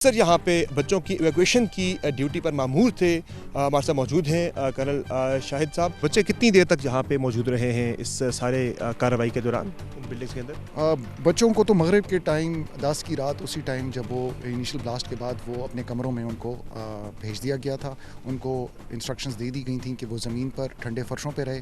سر یہاں پہ بچوں کی ایویکویشن کی ڈیوٹی پر مامور تھے، ہمارے ساتھ موجود ہیں کرنل شاہد صاحب۔ بچے کتنی دیر تک یہاں پہ موجود رہے ہیں اس سارے کارروائی کے دوران بلڈنگس کے اندر؟ بچوں کو تو مغرب کے ٹائم 10 کی رات اسی ٹائم جب وہ انیشل بلاسٹ کے بعد وہ اپنے کمروں میں ان کو بھیج دیا گیا تھا۔ ان کو انسٹرکشنز دے دی گئی تھیں کہ وہ زمین پر ٹھنڈے فرشوں پہ رہے۔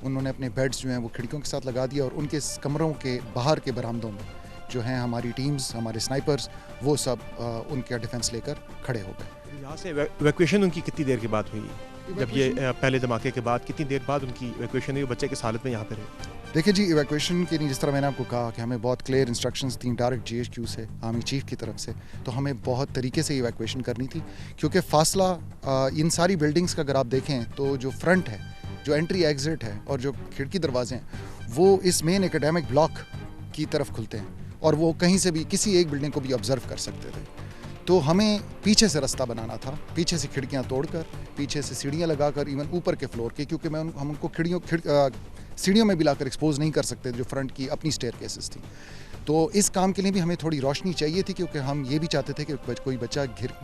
انہوں نے اپنے بیڈز جو ہیں وہ کھڑکیوں کے ساتھ لگا دیا اور ان کے کمروں کے باہر کے برآمدوں میں جو ہیں ہماری ٹیمز، ہمارے سنائپرز، وہ سب ان کا ڈیفنس لے کر کھڑے ہو گئے۔ یہاں سے ایویکویشن ان کی کتنی دیر کے بعد ہوئی؟ جب یہ پہلے دھماکے کے بعد کتنی دیر بعد ان کی ایویکویشن ہوئی؟ بچے کس حالت میں یہاں پہ رہے؟ دیکھیں جی، ایویکویشن کے لیے جس طرح میں نے آپ کو کہا کہ ہمیں بہت کلیئر انسٹرکشنز تھیں ڈائریکٹ جی ایچ کیو سے، آرمی چیف کی طرف سے، تو ہمیں بہت طریقے سے ایویکویشن کرنی تھی کیونکہ فاصلہ ان ساری بلڈنگز کا اگر آپ دیکھیں تو جو فرنٹ ہے، جو انٹری ایگزٹ ہے اور جو کھڑکی دروازے ہیں وہ اس مین اکیڈیمک بلاک کی طرف کھلتے ہیں اور وہ کہیں سے بھی کسی ایک بلڈنگ کو بھی آبزرو کر سکتے تھے۔ تو ہمیں پیچھے سے رستہ بنانا تھا، پیچھے سے کھڑکیاں توڑ کر، پیچھے سے سیڑھیاں لگا کر، ایون اوپر کے فلور کے، کیونکہ ہم ان کو سیڑھیوں میں بھی لا کر ایکسپوز نہیں کر سکتے جو فرنٹ کی اپنی اسٹیئر کیسز تھیں۔ تو اس کام کے لیے بھی ہمیں تھوڑی روشنی چاہیے تھی کیونکہ ہم یہ بھی چاہتے تھے کہ کوئی بچہ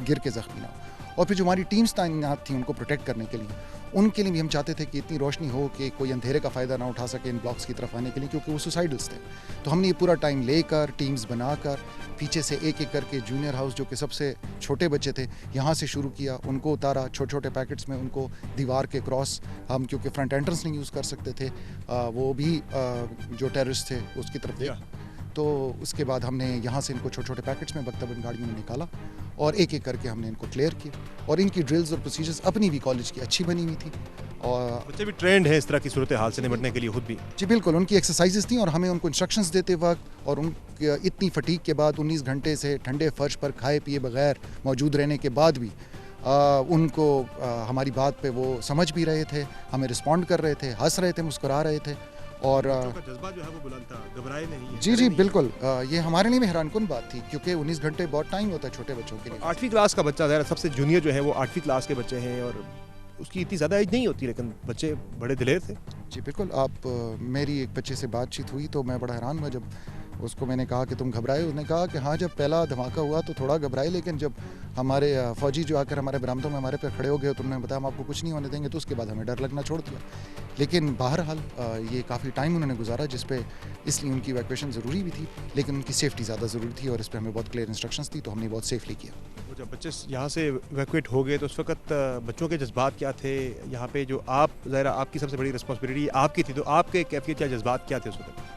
گر کے زخمی نہ ہو، اور پھر جو ہماری ٹیمز تعینات تھیں ان کو پروٹیکٹ کرنے کے لیے، ان کے لیے بھی ہم چاہتے تھے کہ اتنی روشنی ہو کہ کوئی اندھیرے کا فائدہ نہ اٹھا سکے ان بلاکس کی طرف آنے کے لیے، کیونکہ وہ سوسائڈلس تھے۔ تو ہم نے یہ پورا ٹائم لے کر، ٹیمز بنا کر، پیچھے سے ایک ایک کر کے جونیئر ہاؤس جو کہ سب سے چھوٹے بچے تھے یہاں سے شروع کیا، ان کو اتارا چھوٹے چھوٹے پیکٹس میں، ان کو دیوار کے کراس، ہم کیونکہ فرنٹ انٹرنس نہیں یوز کر سکتے تھے، وہ بھی جو ٹیررسٹ تھے اس کی طرف تو اس کے بعد ہم نے یہاں سے ان کو چھوٹے چھوٹے پیکٹس میں بختبن گاڑیوں میں نکالا اور ایک ایک کر کے ہم نے ان کو کلیئر کیا، اور ان کی ڈرلز اور پروسیجرز اپنی بھی کالج کی اچھی بنی ہوئی تھی، اور بچے بھی ٹرینڈ ہیں اس طرح کی صورتحال سے نمٹنے کے لیے خود بھی؟ جی بالکل، ان کی ایکسرسائزز تھیں اور ہمیں ان کو انسٹرکشنز دیتے وقت اور ان اتنی فٹیگ کے بعد 19 گھنٹے سے ٹھنڈے فرش پر کھائے پیے بغیر موجود رہنے کے بعد بھی ان کو ہماری بات پہ وہ سمجھ بھی رہے تھے، ہمیں رسپونڈ کر رہے تھے، ہنس رہے تھے، مسکرا رہے تھے، اور جذبہ جو ہے وہ بلند تھا، گھبرائے نہیں۔ جی بالکل، یہ ہمارے لیے بھی حیران کن بات تھی کیونکہ 19 گھنٹے بہت ٹائم ہوتا ہے چھوٹے بچوں کے لیے۔ 8ویں کلاس کا بچہ ظاہر سب سے جونیئر جو ہے وہ 8ویں کلاس کے بچے ہیں اور اس کی اتنی زیادہ ایج نہیں ہوتی، لیکن بچے بڑے دلیر تھے۔ جی بالکل، میری ایک بچے سے بات چیت ہوئی تو میں بڑا حیران ہوا جب اس کو میں نے کہا کہ تم گھبرائے؟ اس نے کہا کہ ہاں، جب پہلا دھماکہ ہوا تو تھوڑا گھبرائے، لیکن جب ہمارے فوجی جو آ کر ہمارے برآمدوں میں ہمارے پہ کھڑے ہو گئے تو انہوں نے بتایا ہم آپ کو کچھ نہیں ہونے دیں گے، تو اس کے بعد ہمیں ڈر لگنا چھوڑ دیا۔ لیکن بہرحال یہ کافی ٹائم انہوں نے گزارا جس پہ اس لیے ان کی ایویکویشن ضروری بھی تھی، لیکن ان کی سیفٹی زیادہ ضروری تھی اور اس پہ ہمیں بہت کلیئر انسٹرکشنز تھی، تو ہم نے بہت سیفلی کیا۔ جب بچے یہاں سے ایویکویٹ ہو گئے تو اس وقت بچوں کے جذبات کیا تھے؟ یہاں پہ جو آپ ظاہر آپ کی سب سے بڑی رسپانسبلٹی آپ کی تھی، تو آپ کے کیفیت یا جذبات کیا تھے اس وقت؟